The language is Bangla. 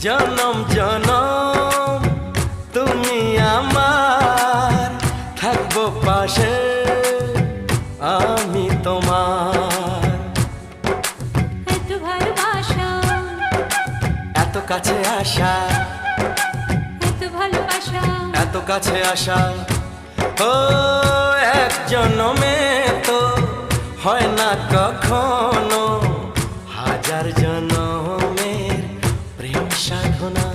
জনম জনম তুমি আমার, থাকবো পাশে আমি তোমার। এত ভালোবাসা, এত কাছে আসা, এত ভালোবাসা, এত কাছে আসা, ও এক জনমে তো হয় না কখনো, হাজার জনমের প্রেম সাধনা।